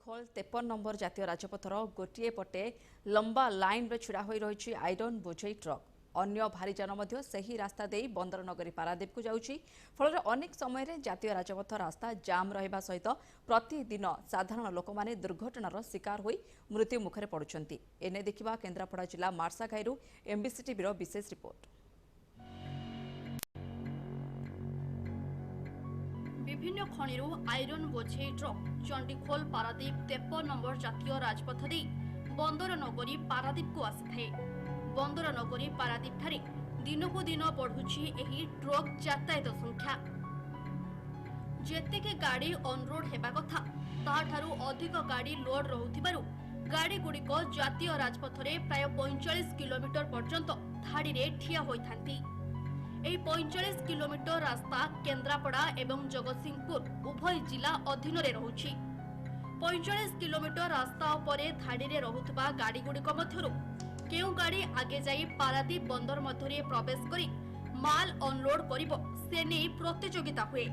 Chandikhol 53 number जातीय राजपथर गोटे पटे लंबा लाइन रे छिड़ा होई रही आयरन बोझई ट्रक अन्य भारी जान मध्य सही रास्ता दे बंदर नगरी पारादीप को जाउछि फल अनेक समय रे जातीय राजपथ रास्ता जाम रहिबा सहित प्रतिदिन साधारण लोक माने दुर्घटनार शिकार होई मृत्यु मुखरे पड़ुछंती एने देखिबा केन्द्रापड़ा जिला मार्साघाईरू एमबीसी टीवीर विशेष रिपोर्ट। विभिन्न खणिरू आयरन बोझे ट्रक चंडीखोल पारादीप 53 नंबर जातीय राजपथ दे बंदर नगरी पारादीप को आसी बंदर नगरी पारादीप ठारे दिन को दिन बढ़ुछि एही ट्रक यातायात संख्या जेतेके गाड़ी ऑन-रोड हेबा कथा ताठारू अधिक गाड़ी लोड रहुथिबारु गाड़ी गुड़िक जातीय राजपथ रे प्राय 45 किलोमीटर पर्यंत धाड़ी रे ठिया होइथांती। 45 किलोमीटर रास्ता केन्द्रापड़ा एवं जगतसिंहपुर उभय जिला अधीन रे रहुछि। 45 किलोमीटर रास्ता उपरे धाड़ी रे रहुतबा गाड़ी गुड़िक मध्यरु केउ गाड़ी आगे जाई पारादीप बंदर मध्यरे प्रवेश करी माल अनलोड करिवो से नै प्रतियोगिता हुए।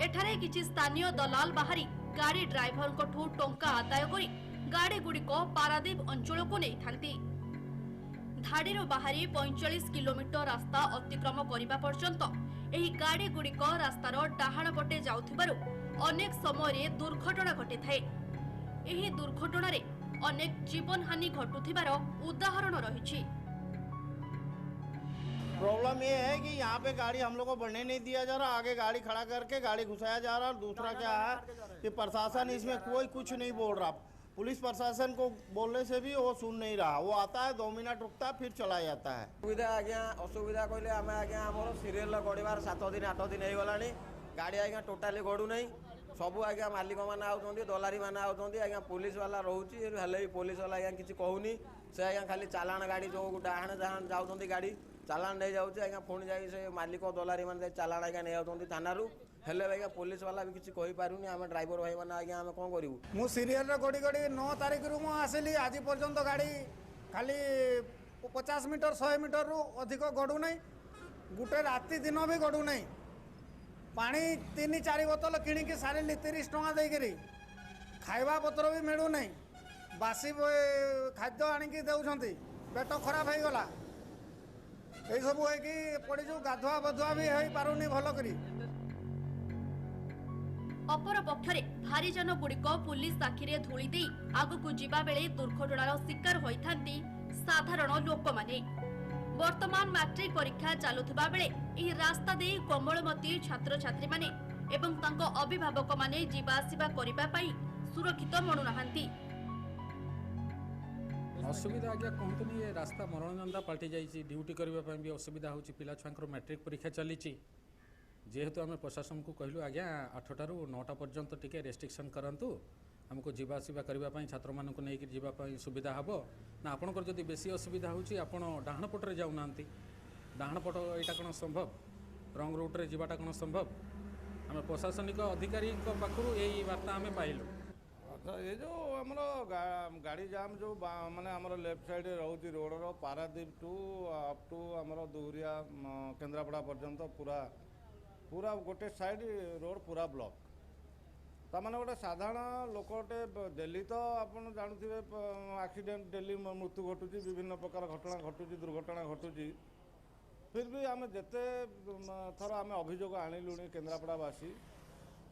एठारे किछि स्थानीय दलाल बाहरी गाड़ी ड्राइवर कोठू टंका आदाय करी गाड़ी गुड़िक पारादीप अंचल को नै थांती। धाड़ीर बाहरी 45 किलोमीटर रास्ता अतिक्रम करने पर्यंत एही गाड़ी गुड़िक रास्तार डाहाण पटे जाउथिबारु अनेक समय दुर्घटना घटी थाए। एही दुर्घटना रे अनेक जीवन हानि घटुथिबार उदाहरण रही। प्रॉब्लम ये है कि यहाँ पे गाड़ी हम लोग को बढ़ने नहीं दिया जा रहा, आगे गाड़ी खड़ा करके गाड़ी घुसाया जा रहा। और दूसरा क्या है कि प्रशासन इसमें कोई कुछ नहीं बोल रहा। पुलिस प्रशासन को बोलने से भी वो सुन नहीं रहा। वो आता है 2 मिनट रुकता है फिर चला जाता है। सुविधा आज्ञा असुविधा कहले आम आज्ञा आम सीरियल गड़बार 7 दिन 8 दिन हो गला गाड़ी आज्ञा टोटाली गड़ू नहीं सबू आज्ञा मालिक मैंने आउट दलारी मैंने आउट आज्ञा पुलिस वाला रोचे भी पुलिस वाला आज्ञा किसी कहूनी से आज्ञा खाली चालाण गाड़ी जो डाहाण जहाँ जाऊँच गाड़ी चालाण नहीं जाऊँच आज्ञा पुणी जाए से मालिक दलारी मैंने चालाण आज्ञा नहीं आउट थाना हेले आज्ञा पुलिस वाला भी किसी कहीपारूनी आम ड्राइवर भाई मैंने आज्ञा आम कौन करूँ। मु सीरियल गड़ी गड़ी 9 तारीख रु आसिली आज पर्यंत गाड़ी खाली 50 मीटर 100 मीटर रु अधिक गड़ू नहीं गोटे राति दिन भी गड़ू नहीं पानी 3-4 बोतल किणिकी सारे 30 टंका देकरी खाइबा पत्र भी मिलू नहीं बासी खाद्य आनिकी देउछंती पेट खराब हो गला ये सब है पड़ीजु गाधुआ बधुआ भी हो पारुनी भल करी। अपर पक्षरे भारी जान गुड़िक पुलिस आखिरे धूली दे आगकू जिबा बेले दुर्घटनार शिकार होइथांती साधारण लोक माने। वर्तमान मैट्रिक परीक्षा चालुथिबा बेले एही रास्ता दे कोमलमती छात्र छात्री माने एवं तांको अभिभावक माने जिबा आसिबा करिबा पई सुरक्षित मनु नाहांती। असुविधा आज्ञा कहतुनी ये रास्ता मरणजंदा पलटि जाइए ड्यूटी करने भी असुविधा हो पिला छुआ मैट्रिक परीक्षा चली जेहेतु आम प्रशासन को कहलु आज्ञा 8 ରୁ 9 पर्यंत टिके रेस्ट्रिक्शन करंतु हमको जीवा आसिबा करने छात्र मानक नहीं जावाई सुविधा हम ना आपंकर जदि बेसी असुविधा होची आपण डाहाण पटरे जाऊना डाहाण पट यहाँ कौन संभव रंग रूट्रे जावाटा कौन संभव आम प्रशासनिक अधिकारी पाखु यही वार्ता आम पाइलु। अच्छा ये जो आमर गाड़ी जाम जो माने आमर लेफ्ट साइड रोचे रोडर पारादीप टू अप टू आमर दुहरिया केन्द्रापड़ा पर्यंत पूरा पूरा गोटे साइड रोड पूरा ब्लॉक ताने गोटे साधारण लोकटे डेली तो आप जानते एक्सीडेंट डेली मृत्यु घटुची विभिन्न प्रकार घटना घटुची दुर्घटना घटुची फिर भी आम जिते थर आम अभियोग आणिलुणी केन्द्रापड़ावासी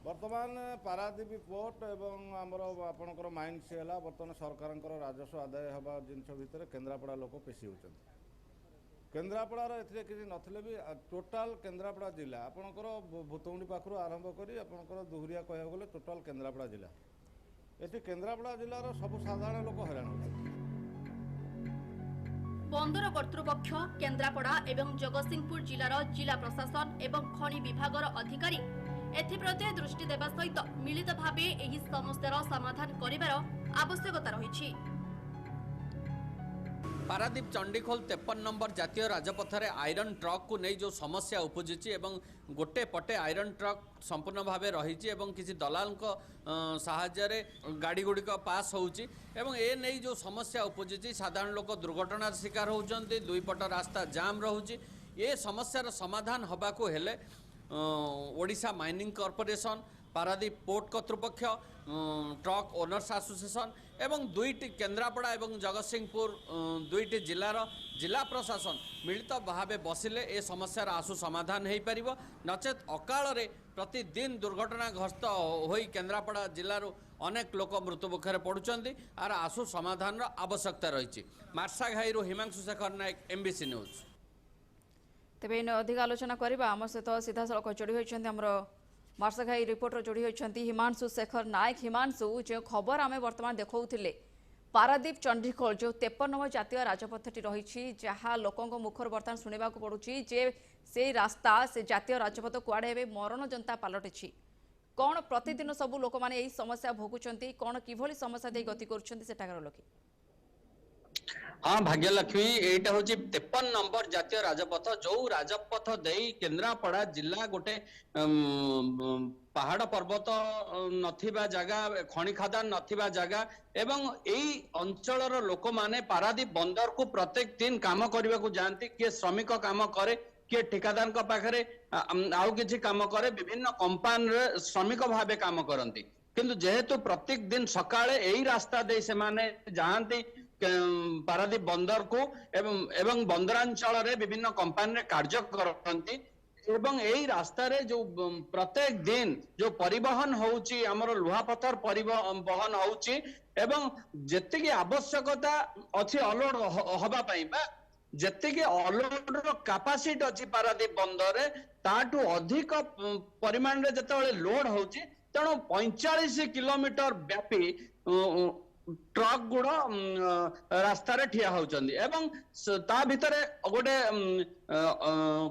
वर्तमान पारादीप पोर्ट एवं आमर आपणकर माइंड से है बर्तमान सरकार राजस्व आदाय हवा जिनस भितर केन्द्रापड़ा लोक पेशी होती केन्द्रापड़ार ए किसी नथिले भी टोटाल केन्द्रापड़ा जिला आपणकर भूतमुंडी पाखु आरंभ करी आपणकर दुहरिया कह गले टोटाल केन्द्रापड़ा जिला ये केन्द्रापड़ा जिलार सब साधारण लोक हैरान होती। बंदर कर्तृपक्ष केन्द्रापड़ा एवं जगतसिंहपुर जिलार जिला प्रशासन एवं खनि विभागर अधिकारी एथिप्रति दृष्टि देवा सहित मिलित भावे एही समस्यार समाधान करिवार आवश्यकता रही। पारादीप चंडीखोल 53 नंबर जातीय राजपथरे आयरन ट्रक को नहीं जो समस्या उपजुची एवं गोटे पटे आयरन ट्रक संपूर्ण भाव रही किसी दलाल साहाय्य गाड़ी गुड़िक पास होउची एवं ए नहीं जो समस्या उपजुची साधारण लोक दुर्घटनार शिकार होउचंती दुई पट रास्ता जाम रहुची ये समस्यार समाधान हबाको हेले Odisha mining corporation Paradip port कर्तृपक्ष ट्रक ओनर्स एसोसिएशन एवं दुईटी केन्द्रापड़ा एवं जगतसिंहपुर दुईटी जिलार जिला प्रशासन मिलित भाव बसिले ए समस्यार आशु समाधान हो पार नचेत अकाल प्रतिदिन दुर्घटनाग्रस्त हो केन्द्रापड़ा जिलूर अनेक लोक मृत्युमुखर पड़ुंट आर आशु समाधान आवश्यकता रही। मार्साघाई हिमांशु शेखर नायक एमबीसी न्यूज। तेबे इन अधिक आलोचना करबा आम सहित सीधा सड़क जोड़ी होइछन्ती हमरो मार्साघाई रिपोर्टर जोड़ी होइछन्ती हिमांशु शेखर नायक। हिमांशु जो खबर आमे वर्तमान देखौथिले पारादीप चंडीखोल जो 53 नंबर जातीय राजपथटी रही जहाँ लोकों मुखर बर्तमान शुणा पड़ुछि जे से रास्ता से जातीय राजपथ कुआड़े मरण जनता पलटि कौन प्रतिदिन सबू लोक मैंने यही समस्या भोगुंट कौन किभली समस्या दे गति कर लोक। हाँ भाग्यलक्ष्मी एटा हूँ 53 नंबर जातीय राजपथ जो राजपथ दे केन्द्रापड़ा जिला गोटे पहाड़ पर्वत नथिबा जगह खनि खादान नथिबा जगह एवं यही अंचलर लोक माने पारादीप बंदर को प्रत्येक दिन काम करने को जाती किए श्रमिक काम करे किए ठिकादार पाखे आउ किसी काम करे विभिन्न कंपानी श्रमिक भाव काम करती किंतु जेहेतु प्रत्येक दिन सकाळे यही रास्ता दे से माने जाती पारादीप बंदर को एवं बंदरांचल रे विभिन्न कंपानी कार्य करती एवं यही रास्ता रे जो प्रत्येक दिन जो परिवहन होउची हमर लुहा पत्थर परिवहन होउची एवं जेतिकी आवश्यकता अछि अलोड हबा पई बा जेतिकी अलोड रो कैपेसिटी अछि पारादीप बंदर रे ताटू अधिक परिमाण रे जतले लोड होउची तेणु 45 किलोमीटर व्यापी ट्रक गुड़ रास्तार ठिया होचंदी एवं ता भितरे गोटे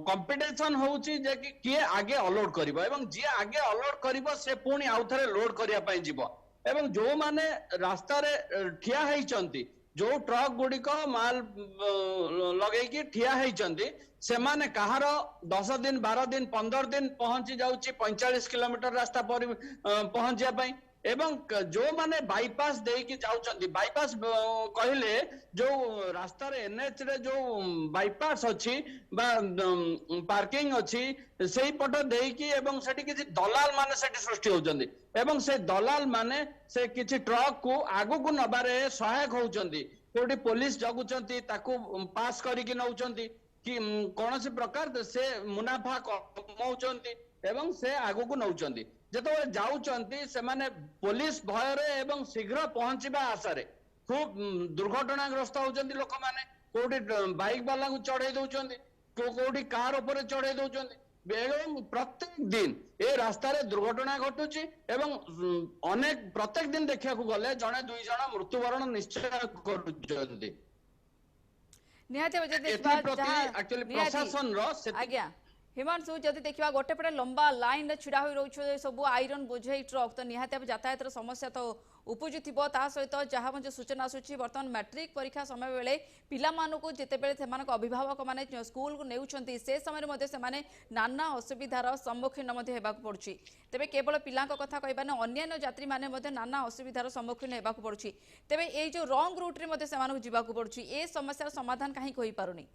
कंपटीशन होउची जे कि किए आगे अलोड करिवो एवं जे आगे अलोड करिवो से पुणी आउ थरे लोड करिया पई जिवो एवं जो माने रास्तार ठिया हेचंती जो ट्रक गुड़िक माल लगे कि ठिया हेचंती से माने कहार 10 दिन 12 दिन 15 दिन पहुंची जाउची 45 किलोमीटर रास्ता पर पहुंचिया पई एवं जो माने बाईपास देकी जाउचंदी बाईपास कहले जो रास्ता रे एनएच रे जो बाईपास अछि बा पार्किंग अछि सेही पट देकी एवं सेठी किछि दलाल माने सेठी सृष्टि होचंदी एवं से दलाल माने से किछि ट्रक को आगु को नबारे सहायक होचंदी कोठी पुलिस जगुचंती ताकू पास करिकि नउचंती कि कोनोसी प्रकार से मुनाफा कमाउचंती एवं से आगु को नउचंती जेतो जाउचंती से माने पुलिस भय रे एवं शीघ्र पहुंचबा आशा रे खूब दुर्घटनाग्रस्त होचंती लोक माने कोठी बाइक वाला को चढ़ाई दउचंती कोठी कार ऊपर चढ़ाई दउचंती एवं प्रत्येक दिन ए रास्ता रे दुर्घटना घटुची एवं अनेक प्रत्येक दिन देखिया को गले जणे दुई जण मृत्युवरण निश्चय करूचंती निहाते एक्चुअली प्रशासन रो आज्ञा हिमांशु जदि देखा गोटे पटे लंबा लाइन रे छिड़ा होई रहउछ सब आयरन बोझई ट्रक तो निहाते यातायात समस्या तो उपजुथिबो ता सहित जहाँ मजे सूचना आसुची वर्तमान मैट्रिक परीक्षा समय बेले पिला मानकु जेते बेले सेमानक अभिभावक माने स्कूल को नेउछंती से समय मध्ये से माने नाना असुविधार सम्मुखीन मध्ये हेबाक पड़ुची तेबे केवल पिलांक कथा कहबा ने अन्य यात्री माने मध्ये नाना असुविधार सम्मुखीन हेबाक पड़ुची तेबे ए जो रॉन्ग रूट रे मध्ये सेमानक जिबाक पड़ुची ए समस्यार समाधान काहे होई पारुनी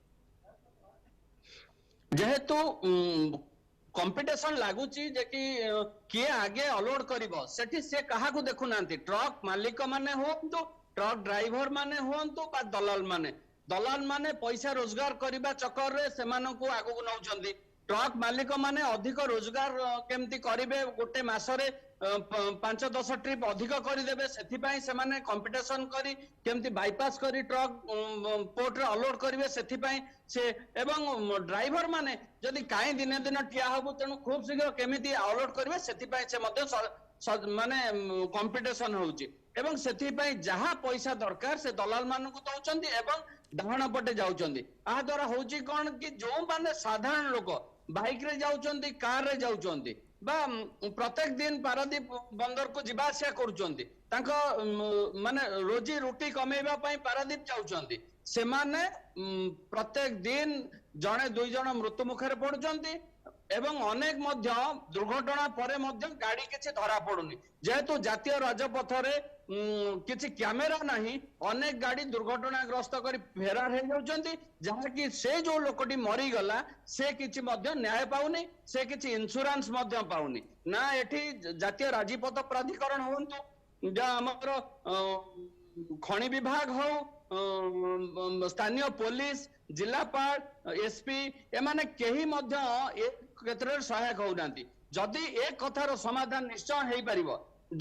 जेहेतु कंपटीशन लागुची जे कि किए आगे अलोड करिवो सेठी से काहा को देखु नांती ट्रक मालिक माने होंतु ट्रक ड्राइवर माने होंतु बा दलाल माने पैसा रोजगार करिबा चक्कर रे सेमानं को आगु को नउचंदी ट्रक मालिक माने अधिक रोजगार केमती करिवे गोटे मासरे 5-10 ट्रिप अधिक करदेवे से माने कंपटीशन करी केमती बाईपास करी ट्रक पोर्ट रे अलोड करिवे से एवं ड्राइवर माने जदि काई दिने दिन ठिया हबु तेनु खूब शीघ्र केमिति अलोड करिवे से मध्य माने कंपटीशन होउची एवं सेथिपाई जहा पैसा दरकार से दलाल मानन को दउचंदी एवं डाहण पटे जाउचंदी आ द्वारा होउची कोन कि जो माने साधारण लोक बाइक रे जाउचंदी कार रे जाउचंदी बा प्रत्येक दिन पारादीप बंदर को जीवा आसिया करूचंदी तांको माने रोजी रोटी कमेबा पई पारादीप जाउचंदी से माने प्रत्येक दिन जणे दुई जण मृत्यु मुखरे पडुचंदी এবং অনেক মধ্য দুর্ঘটনা পরে মধ্য গাড়ি কিছু ধরা পড়ুনি যেহেতু জাতীয় রাজপথরে কিছু ক্যামেরা ନାହିଁ অনেক গাড়ি দুর্ঘটনাগ্রস্ত করে ফেরার হয়ে যাଉଛନ୍ତି ଯାହାକି ସେ ଯୋଉ ଲୋକଟି ମରିଗଲା ସେ କିଛି ମଧ୍ୟ ନ୍ୟାୟ ପାଉନି ସେ କିଛି ଇନ୍ସୁରାନ୍ସ ମଧ୍ୟ ପାଉନି ନା ଏଠି ଜାତୀୟ ରାଜପଥ ପ୍ରାଧିକରଣ ହୁଅନ୍ତୁ ଯା ଆମର ଖଣି ବିଭାଗ ହଉ ସ୍ଥାନୀୟ ପୋଲିସ ଜିଲ୍ଲାପାଳ ଏସପି ଏମାନେ କେହି ମଧ୍ୟ ଏ କ୍ଷେତ୍ରରେ ସହାୟକ ହଉନାହାନ୍ତି ଯଦି ଏ କଥାର ସମାଧାନ ନିଶ୍ଚୟ ହେଇପାରିବ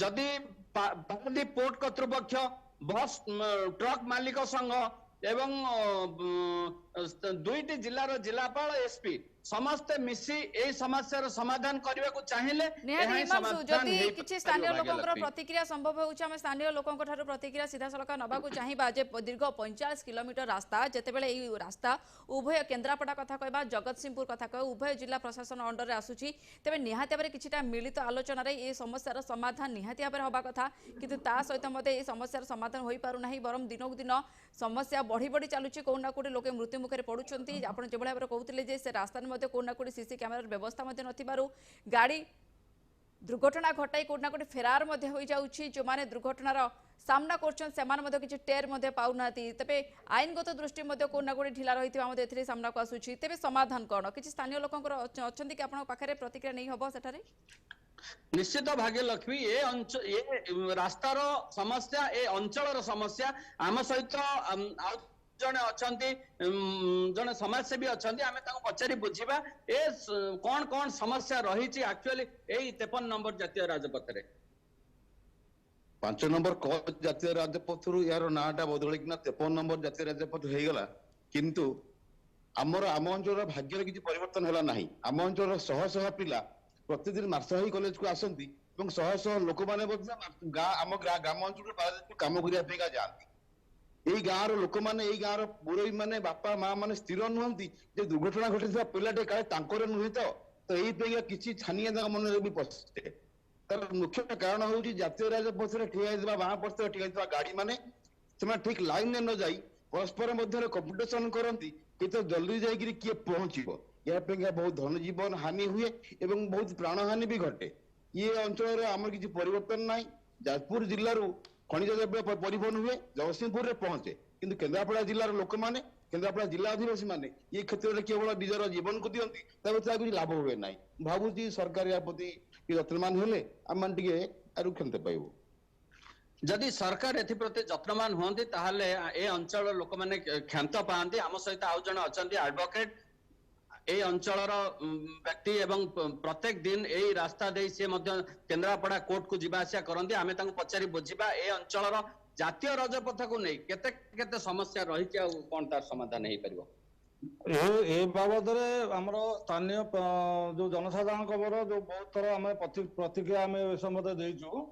ଯଦି ପାରାଦୀପ ପୋର୍ଟ କର୍ତ୍ତୃପକ୍ଷ ବସ୍ ଟ୍ରକ୍ ମାଲିକ ସଂଘ ଏବଂ ଦୁଇଟି ଜିଲ୍ଲାର ଜିଲ୍ଲାପାଳ ଏସପି ସମସ୍ତେ ମିଶି ଏହି ସମସ୍ୟାର ସମାଧାନ କରିବାକୁ ଚାହିଁଲେ ନିହାତି ହିମାଂଶୁ ଯଦି କିଛି ସ୍ଥାନୀୟ ଲୋକଙ୍କର ପ୍ରତିକ୍ରିୟା ସମ୍ଭବ ହେଉଛି ଆମେ ସ୍ଥାନୀୟ ଲୋକଙ୍କ ଠାରୁ ପ୍ରତିକ୍ରିୟା ସିଧାସଳଖ ନେବାକୁ ଚାହିଁବା ଯେ ଦୀର୍ଘ 45 କିଲୋମିଟର ରାସ୍ତା ଯେତେବେଳେ ଏହି ରାସ୍ତା ଉଭୟ କେନ୍ଦ୍ରାପଡ଼ା କଥା କହିବା ଜଗତସିଂହପୁର କଥା କହିବା ଉଭୟ ଜିଲ୍ଲା ପ୍ରଶାସନ ଅଣ୍ଡରରେ ଆସୁଛି ତେବେ ନିହାତି ଭାବରେ କିଛିଟା ମିଳିତ ଆଲୋଚନାରେ ଏହି ସମସ୍ୟାର ସମାଧାନ ନିହାତି ଭାବରେ ହେବା କଥା କିନ୍ତୁ ତା ସହିତ ମଧ୍ୟ ଏହି ସମସ୍ୟାର ସମାଧାନ ହୋଇପାରୁନାହିଁ ବରଂ ଦିନକୁ ଦିନ ସମସ୍ୟା ବଢ଼ି ବଢ଼ି ଚାଲୁଛି କେଉଁ ନା କେଉଁଠି ଲୋକେ ମୃତ୍ୟୁ ମୁଖରେ ପଡ଼ୁଛନ୍ତି ଆପଣ ଯେଭଳି ଭାବରେ କହୁଥିଲେ ଯେ ସେ ରାସ୍ତାରେ ମଧ୍ୟ କୋଉଠି ନା କୋଉଠି सीसी कैमेरार व्यवस्था नथिबारु गाड़ी दुर्घटना घटाई कोउठ ना कोउठ फेरार मध्ये होई जाउछि जो माने दुर्घटनार सामना करछन सेमान मध्ये किछि टेर मध्ये पाउनाती तबे आईनगत दृष्टि मध्ये कोउठ ना कोउठ ढिला रहिथिबा मध्ये एथिरे सामना को आसुछि तबे समाधान कोन किछि स्थानीय लोकंकर अछंती कि आपन पाखरे प्रतिक्रिया नै हबो सेठारे निश्चित भाग्यलक्ष्मी ये रास्तार समस्या ए अंचलर समस्या आम सहित जने अछंती जने समाजसेवी अछंती आमे ताको पचारि बुझिबा ए कोन कोन समस्या रही छि एक्चुअली ए 53 नंबर जातीय राजपथ रे 5 नंबर क जातीय राजपथ रु यार नाटा बदलि किना 53 नंबर जातीय राजपथ हे गला किंतु आम अंचल भाग्यर किछि परिवर्तन होला नाही आम अंचल शह शह पिला प्रतिदिन मार्साही कॉलेज को आसंती एवं शह शह लोक माने आम ग्राम अंचल काम करिया पेगा जाती यही गाँव लोक मैंने यही गाँव मुरई मैंने बापा माँ मैंने स्थिर नुहति दुर्घटना घटी पिलाटे काले नुहे तो यही किसी छानिया मन भी पशे तार मुख्य कारण हूँ जातीय राजपथ ठिया बाँ पथ ठिया गाड़ी मैंने ठीक लाइन में न जाई परस्पर मध्य कंपिटिशन करती तो जल्दी जाकि किए पहुंचो या बहुत धन जीवन हानि हुए एवं बहुत प्राण हानि भी घटे ये अंचल आम किसी परिवर्तन ना जाजपुर जिलूर खनिज द्रव्य परिवहन हुए जगतसिंहपुर में पहुंचे किंतु केन्द्रापड़ा जिलार लोक मैंने केन्द्रापड़ा जिला आदिवासी मैंने ये क्षेत्र में केवल निजर जीवन को दिखती कुछ लाभ हुए ना भावुची सरकार या प्रति यत्नवान हेले आम क्षमता पाइबू जदि सरकार एप्रति जत्नवान हुंती ताहले ए अंचल लोक मैंने क्षांत पाती आम सहित आउ जन अच्छा एडवोकेट ए अंचलर व्यक्ति एवं प्रत्येक दिन यही रास्ता दे सी केन्द्रापड़ा कोर्ट को जीवा आसिया करती आम पचारि बुझा ए अंचलर जातीय राजपथ को नहीं केते केते समस्या रही कौन तार समाधान हो पार ए बाबद आमर स्थानीय जो जनसाधारण खबर जो बहुत थर आम प्रतिक्रिया आम समय देचु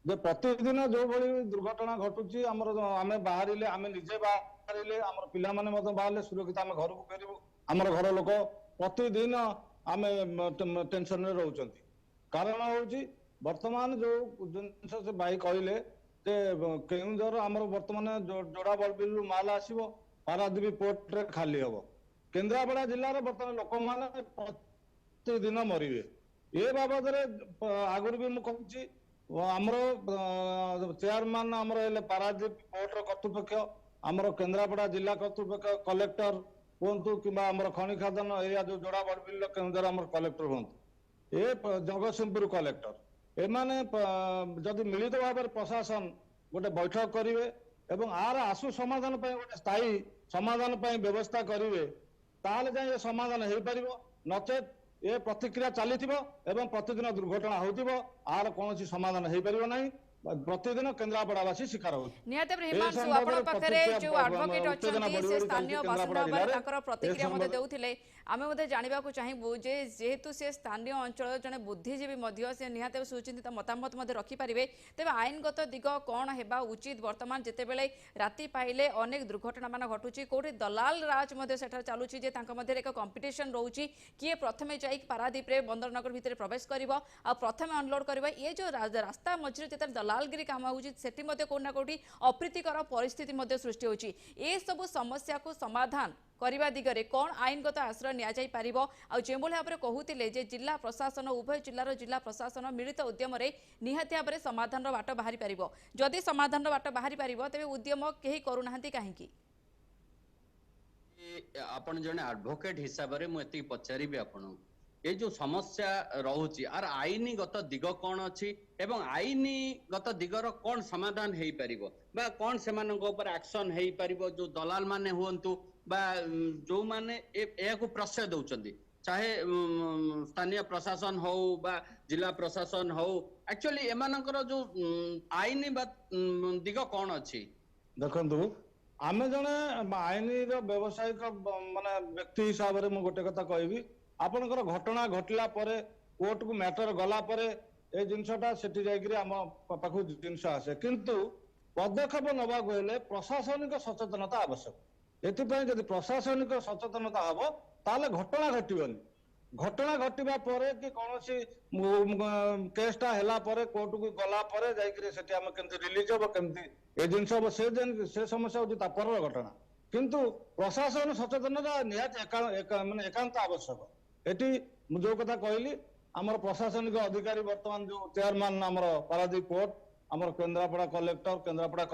जे प्रतिदिन जो भाई दुर्घटना घटुची आम बाहर आम निजे बाहर आम पिला बाहर सुरक्षित आम घर को फेरबू आमर घर लोक प्रतिदिन आम टेंशन में रोचंती कारण हूँ वर्तमान जो जिन से भाई कहले केउंझर आमर वर्तमान जोड़ा बलबिल माल आसो पारादीप पोर्ट रे खाली हम केन्द्रापड़ा जिलार बर्तमान लोक मैंने प्रतिदिन मरवे ये बाबद आगुरी भी मुझे आमर चेयरमैन आमर पारादीप पोर्ट कर्तृपक्ष आमर केन्द्रापड़ा जिला कर्तृपक्ष कलेक्टर हूँ कि खनि खादन एरिया जो जोड़ा बड़बिल केन्द्र आम कलेक्टर हूँ ए जगतसिंहपुर कलेक्टर एमाने जदि मिलित भाव प्रशासन गोटे बैठक करेंगे एवं आर आशु समाधान गोटे स्थायी समाधान व्यवस्था करेंगे ताले जाए समाधान हो पार नचेत ये प्रतिक्रिया चली प्रतिदिन दुर्घटना होती आर कौन समाधान हो पार ना प्रतिदिन केन्द्रापड़ावासी शिकार स्थानीय बासिंदा प्रतिक्रिया देउथिले आमे मते जानिबाकू चाहिबू जे जेहेतु से स्थानीय अंचल जने बुद्धिजीवी से निहाते सुचिंतित मतामत रखि पारिबे तेबे आईनगत दिग कौन हेबा उचित वर्तमान जेतेबेले राति पाइले अनेक दुर्घटना मान घटुची कोठी दलाल राज सेठा चलुची जे तांका मध्ये एक कंपिटिशन रहउची किए प्रथमे जाई पारादीप रे बंदरनगर भितर प्रवेश करिवो आ प्रथमे अनलोड करिवो ये जो रास्ता मझिरे जेते दलालगिरी काम होउची सेठी मध्ये कोना कोठी अप्रीतिकर परिस्थिति मध्ये सृष्टि होउची ए सब समस्या को समाधान करने दिगरे कौन आईनगत आश्रय नि जाई पारिबो आ जे भाव में कहूतिले जे जिला प्रशासन उभय जिलार जिला प्रशासन मिलित उद्यम निहाती भाव में समाधान बाट बाहरी पारिबो जदि समाधान बाट बाहरी पारिबो तेबे उद्यम केही करूनाहांती काहेकि आपण जने एडवोकेट हिसाब रे मु एति पचारिबे आपण ये जो समस्या रहुची आर आईनीगत दिग कौन अच्छी एवं आईनीगत दिगर कौन समाधान हेई परिबो बा कौन सेमानक ऊपर एक्शन हेई परिबो जो दलाल माने हुंतु बा जो माने ए को प्रश्रय दउचंदी चाहे स्थानीय प्रशासन हो बा जिला प्रशासन हो एक्चुअली एमानकर जो आईनी बा दिग कौन अच्छी देखंतु आमे जने आईनी रो व्यवसायिक माने व्यक्ति हिसाब रे मु गोटे कथा कहबी आपनकर घटना घटला परे कोर्ट को मैटर गला परे ए जिनसटा सेठी जाइकरी हम पाखु जिनस आसे किंतु पदक्षेप नबा गले प्रशासनिक सचेतनता आवश्यक एथिपय यदि प्रशासनिक सचेतनता हबो ताले घटना घटिबनी घटना घटिबा परे कि कोनोसी केसटा हैला परे कोर्ट को गला परे जाइकरी सेठी हम केंति रिलीज हो केंति ए जिनस हो से समस्या होती तापर घटना किंतु प्रशासन सचेतनता निहात माने एकांत आवश्यक एटी जो कथा कहली आमर प्रशासनिक अधिकारी वर्तमान जो चेयरमैन आमर पारादीप पोर्ट आमर केन्द्रापड़ा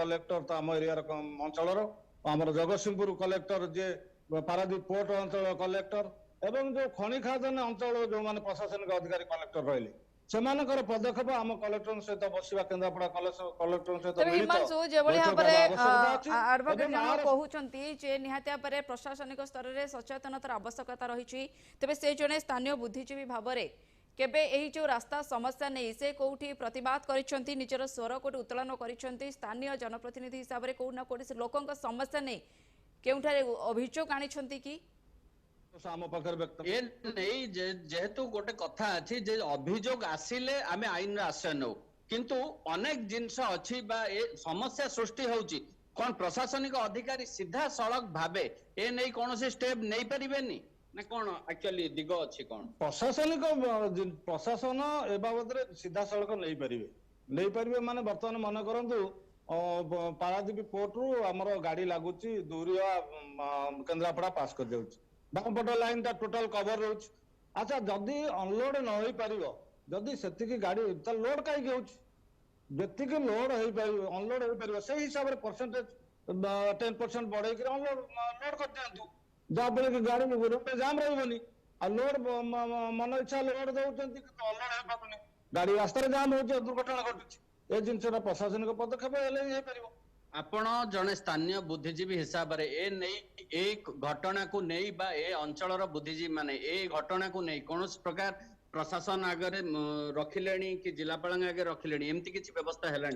कलेक्टर तो आम एरिया अंचल आमर जगतसिंहपुर कलेक्टर जे पारादीप पोर्ट अंचल कलेक्टर एवं जो खनि खादन अंचल जो माने प्रशासनिक अधिकारी कलेक्टर रहिले सेमानकर पदक्षेप आम कलेक्टर सहित बसिबा केन्द्रापड़ा कलेक्टर सहित हिमांशु जेभଳି भाबरे एडवोकेट जन कहउचंती जे निहाती भाबरे प्रशासनिक स्तर रे सचेतनतार आवश्यकता रहिछि तबे से जने स्थानीय बुद्धिजीवी भाबरे केबे एही जो रास्ता समस्या नहीं से कोठी प्रतिवाद करिसंती निजर स्वर कोठी उत्तोलन करिसंती स्थानीय जनप्रतिनिधि हिसाब रे कोना कोठी से लोकंक समस्या नहीं केउठारे अभियोग आनिसंती कि जेहेतु गोटे कथा अच्छी जे अभियोग आसिले आमे आईन आश्रय नौ किंतु अनेक जिनस अच्छी बा ए समस्या सृष्टि होउची कोन प्रशासनिक अधिकारी सीधा सड़क भाबे ए नै कोनोसी स्टेप नै परिबेनी ना कोन एक्चुअली दिग अछि कोन प्रशासनिक प्रशासन ए बाबद रे सीधा सड़क नै परिबे माने वर्तमान मन करंतु पारादीप पोर्ट रु हमर गाड़ी लागुची दूरिया केन्द्रापड़ा पास कर जाउची बामपट लाइन टा टोटल कवर रोच अच्छा जदि अनलोड न होई परिबो जदि सेतिकी गाड़ी त लोड काई के होची जेतिकी लोड होई परिबो अनलोड होई परिबो से हिसाब रे परसेंटेज 10% बढ़ाई के अनलोड लोड कर दियंतु जा बेले के गाड़ी में रोड पे जाम रहबनी आ लोड मन इच्छा लोड दउचंती कि अनलोड होई पाबनी गाड़ी रास्ता रे जाम होची दुर्घटना घटुची ए जिनसरा प्रशासनिक पदक्षेप हेले हे परिबो आपण जने स्थानीय बुद्धिजीवी हिसाब रे ए नहीं एक घटना को नहीं बा ए अंचल बुद्धिजीवी माने ए घटना को नहीं कौन प्रकार प्रशासन आगे रखिले कि जिलापाल आगे रखिले एमती किसी व्यवस्था है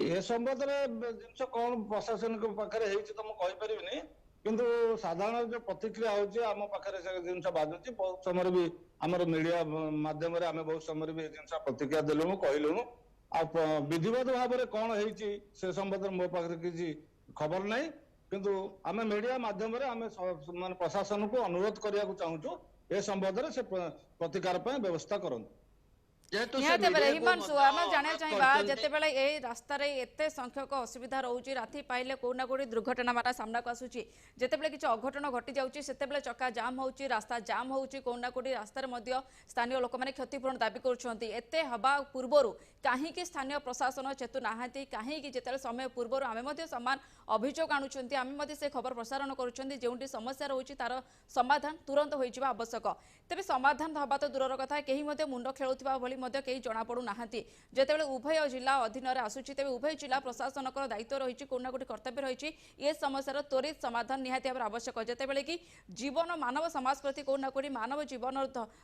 ए संबंध जिनस कौन प्रशासन पाखे तो मुझे कहीपरि किंतु साधारण जो प्रतिक्रिया होची आम पाखे जिनस बाजुची बहुत समय भी आमर मीडिया माध्यम आम बहुत समय भी जिनस प्रतिक्रिया देलुनु कहलुनु आ विधिवत भाव में कौन है से संबंध मो पाखे किसी खबर नहीं किंतु आम मीडिया माध्यम मान प्रशासन को अनुरोध करने को चाहूँ ए संबंध से प्रतिकार व्यवस्था करନ୍ତୁ हिमांशु आम जाना चाहिए जितेबाला ये रास्तार एत संख्यक असुविधा रोचे राति पाइले कौना कोई दुर्घटना मान सामना को आसूची जितेबाला किसी अघटन घटी जाऊँगी से चक्का जाम होची रास्ता जाम होची कौना कोई रास्तार स्थानीय लोक मैंने क्षतिपूरण दाबी करते हवा पूर्वर कहीं स्थानीय प्रशासन चेतु ना कहीं जिते समय पूर्वर आम सामान अभियोग आणुंट आम से खबर प्रसारण करुँच समस्या रोचे तार समाधान तुरंत हो आवश्यक तेज समाधान हवा तो दूर कथा कहीं मुंड खेलुवा भली कहीं जना पड़ू ना जिते उभय जिला अधीन आसूची तेज उभय जिला प्रशासन दायित्व रही कोना कोटी कर्तव्य रही ये समस्यार त्वरित समाधान निहाती भाव आवश्यक जितेबाला कि जीवन मानव समाज प्रति कोना कोटी मानव जीवन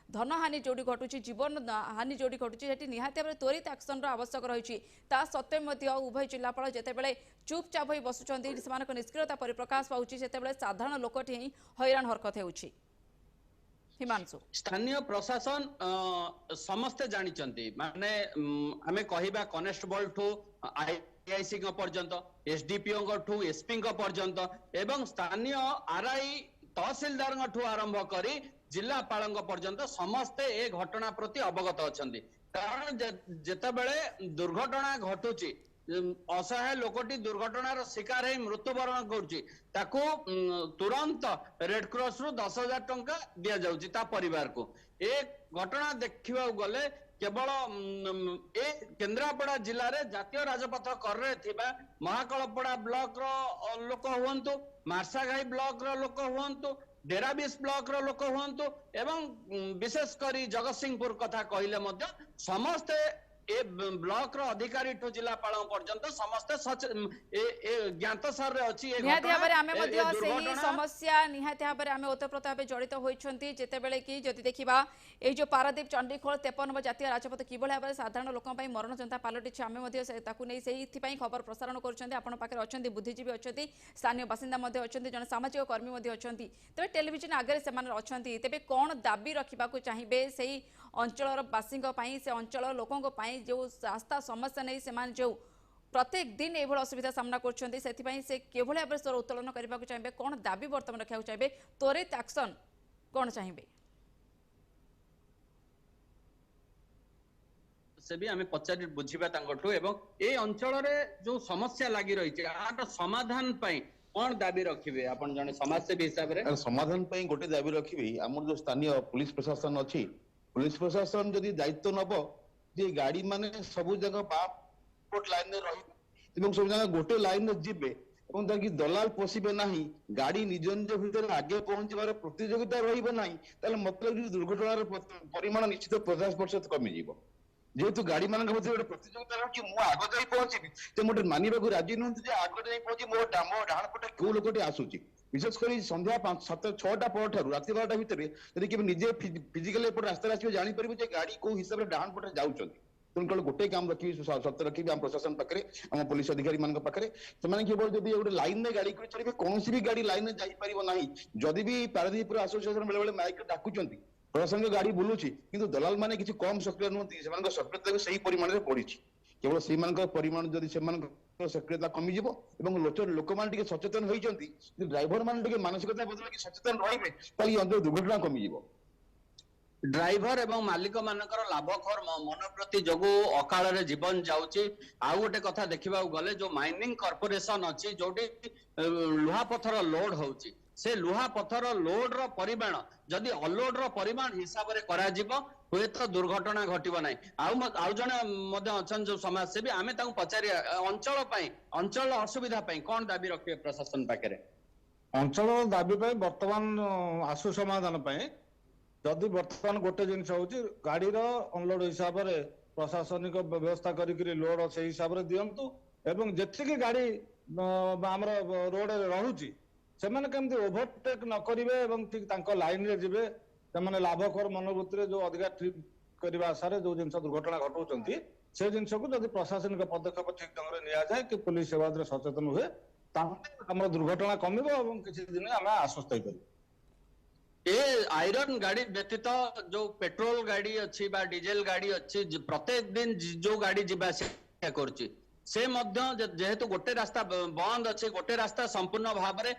धन हानि जोड़ी घटुची जीवन हानि जोड़ी घटुची निहाती भाव त्वरित एक्शन आवश्यक रही सत्वे उभय जिलापाल जितेबाला चुपचाप हो बसुंट से निष्क्रियता परिप्रकाश पाँच से साधारण लोकटी ही हैरान हरकत होउची हिमांशु स्थानीय प्रशासन समस्ते जानिचंती माने आमे कहिबा कनेस्टेबल ठू आईआईसी पर्यंत एसडीपीओ ठू एसपी पर्यंत एवं स्थानीय आरआई तहसीलदार ठू आरंभ करी जिलापाल पर्यंत समस्ते ए घटना प्रति अवगत अछंती କାରଣ ଯେତେବେଳେ ଦୁର୍ଘଟଣା ଘଟୁଛି ଅସହାୟ ଲୋକଟି ଦୁର୍ଘଟଣାର ଶିକାର ହେଇ ମୃତ୍ୟୁବରଣ କରୁଛି ତାକୁ ତୁରନ୍ତ ରେଡକ୍ରସ ରୁ 10,000 ଟଙ୍କା ଦିଆଯାଉଛି ତା ପରିବାରକୁ। ଏ ଘଟଣା ଦେଖିବାକୁ ଗଲେ କେବଳ ଏ କେନ୍ଦ୍ରାପଡ଼ା ଜିଲ୍ଲାରେ ଜାତୀୟ ରାଜପଥ କରରେ ଥିବା ମହାକଳପଡ଼ା ବ୍ଲକର ଲୋକ ହୁଅନ୍ତୁ, ମାର୍ଶାଘାଇ ବ୍ଲକର ଲୋକ ହୁଅନ୍ତୁ, ଡେରାବିଶ ବ୍ଲକର ଲୋକ ହୁଅନ୍ତୁ ଏବଂ ବିଶେଷ କରି ଜଗତସିଂହପୁର କଥା କହିଲେ ମଧ୍ୟ ସମସ୍ତେ ए ब्लॉक रो अधिकारी ठो जिलापाल पर्यंत समस्त ज्ञात सर रे अछि निहाती भाबरे आमे मध्ये सेही समस्या निहाती भाबरे आमे ओतप्रोत भाबे जड़ित होइछंती जेतेबेले कि जदि देखिबा ए जो पारादीप चंडीखोल 53 नंबर जातीय राजपथ किबळे भाबरे साधारण लोक पई मरण जनता पालटिछ आमे मध्ये ताकू नै सेही पई खबर प्रसारण करूछंती आपण पाखे अछंती बुद्धिजीवी अछंती स्थानीय बासिंदा मध्ये अछंती जन सामाजिक कर्मी मध्ये अछंती तबे टेलीविजन आगे से माने अछंती तबे कोन दाबी रखिबा को चाहिबे सेही अंचलर बासिंग पई से अंचल लोकंग पई जो रास्ता समस्या नहीं से जो प्रत्येक दिन ये असुविधा सामना कर से केवल भाव स्वर उत्तोलन करने को चाहिए कौन दाबी बर्तमान रखा चाहिए त्वरित एक्शन कौन चाहिए से भी आम पचारि बुझा ए अंचल जो समस्या लगी रही है समाधान कौन दाबी रखिए आप जन समाजसेवी हिसाब से समाधान गोटे दाबी रखी आम जो स्थानीय पुलिस प्रशासन अच्छी पुलिस प्रशासन जदि दायित्व नब जे गाड़ी माने सबु जगह पासपोर्ट लाइन रही सब जगह गोटे लाइन जीवे এবং তাকি দলাল পশিবে নাই গাড়ি নিজ নিজ ভিতরে আগে পৌঁছবার প্রতিযোগিতা রহিবে নাই তাহলে মতলব যে দুর্ঘটনার পরিমাণ নিশ্চিত 50% কমে যাব যেহেতু গাড়ি মানক ভিতরে গোটে প্রতিযোগিতা রয়েছে মু আগ যাই পৌঁছিবি তো মোটে মানিବାକୁ রাজি নুহନ୍ତି যে আগ যাই পৌঁছি মো ডাহাণ পଟେ কেউ লোকটি আসুଛି বিশেষ করে সন্ধ্যা 7-6টা পরঠাରୁ রাতি 12টা ভিতরে যদি কেবে নিজে ফিজিক্যালি এপଟେ রাস্তাରେ আসবে জাଣିପାରିବେ যে গাড়ি কোউ হিসাବରେ ডাহাণ পଟେ যাଉଛନ୍ତି ତେଣୁ ଗୋटे କାମ ରଖିବି ସତ୍ୟ ରଖିବି ଆମ ପ୍ରଶାସନ ପାଖରେ ଆମ ପୋଲିସ ଅଧିକାରୀ ମାନଙ୍କ ପାଖରେ ସେମାନେ କେବଳ ଯଦି ଗୋଟେ ଲାଇନରେ ଗାଡି କରି ଚଳିବେ କୌଣସି ବି ଗାଡି ଲାଇନରେ ଯାଇପାରିବ ନାହିଁ ଯଦି ବି ପାରାଦୀପର ଆସୋସିଏସନ ବେଳେବେଳେ ମାଇକରେ ଡାକୁଛନ୍ତି ପ୍ରଶାସନିକ ଗାଡି ବୁଲୁଛି କିନ୍ତୁ ଦଲାଲ ମାନେ କିଛି କମ ସକ୍ରିୟ ନୁହନ୍ତି ସେମାନଙ୍କ ସକ୍ରିୟତା ବି ସେହି ପରିମାଣରେ ବଢିଛି କେବଳ ସେଇମାନଙ୍କ ପରିମାଣ ଯଦି ସେମାନଙ୍କ ସକ୍ରିୟତା କମିଯିବ ଏବଂ ଲୋକମାନେ ଟିକେ ସଚେତନ ହୋଇଛନ୍ତି ଡ୍ରାଇଭର ମାନେ ଟିକେ ମାନସିକତା ବଦଳାଇକି ସଚେତନ ରହିବେ ତାହେଲେ ଅଞ୍ଚଳ ଦୁର୍ଘଟଣା କମିଯିବ ड्राइवर एवं मालिक मानकर लाभखोर मन प्रति जोगु अकाल जीवन जाउची आउ गोटे कथा देखिबा गले जो माइनिंग कॉर्पोरेशन अछि जोटी लुहा पत्थर लोड होउची से लुहा पत्थर लोड रो परिमाण जदि अलोड रो परिमाण हिसाब रे करा जिवो हुए तो दुर्घटना घटिबो नै आउ जने मध्य अछन जो समाज से भी आमे ताऊ पचारि अंचल पई अंचल असुविधा पई कोन दाबी रखिए प्रशासन पाखरे अंचल दाबी पई वर्तमान आसु समाधान पई जदि बर्तमान गोटे जिन गाड़ी अनलोड हिसाब से प्रशासनिक व्यवस्था करी लोड से हिसाब से दिंतु एवं जी गाड़ी आम रोड रुचि से केमती ओभरटेक न करेंगे ठीक लाइन रे जीवे से लाभकर मनोवृत्ति जो अधिका ट्रिप करने आशा जो जिन दुर्घटना घटाऊँ से जिनस को जब प्रशासनिक पदक्षेप ठीक ढंग से नि जाए कि पुलिस सेवा सचेतन हुए आम दुर्घटना कम किसी दिन आम आश्वस्त हो ए आयरन गाड़ी व्यतीत जो पेट्रोल गाड़ी अच्छी बा डीजेल गाड़ी अच्छी प्रत्येक दिन जो गाड़ी जीवासा करुच्ची से जेहेतु गोटे रास्ता बंद अच्छे गोटे रास्ता संपूर्ण भाव में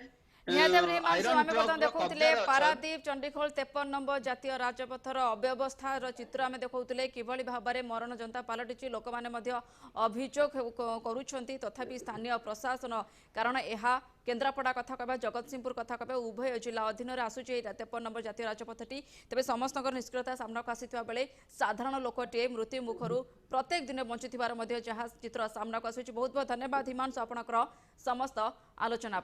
देखुले पारादीप चंडीखोल 53 नंबर जातीय राजपथर अव्यवस्थार चित्र आम देखुले किभली भाव में मरण जनता पलटि लोक मैंने अभियोग करुँच तथापि स्थानीय प्रशासन कारण यह केन्द्रापड़ा कथा कह जगतसिंहपुर कथा कह उभय जिला अधीन आसूची 53 नंबर जातीय राजपथटी तेज समस्त निष्क्रियता सामना को आसी बेले साधारण लोकटे मृत्यु मुखर प्रत्येक दिन बंचुवर जहाँ चित्र सामना को आसूची बहुत बहुत धन्यवाद हिमांशु आपणकर समस्त आलोचना।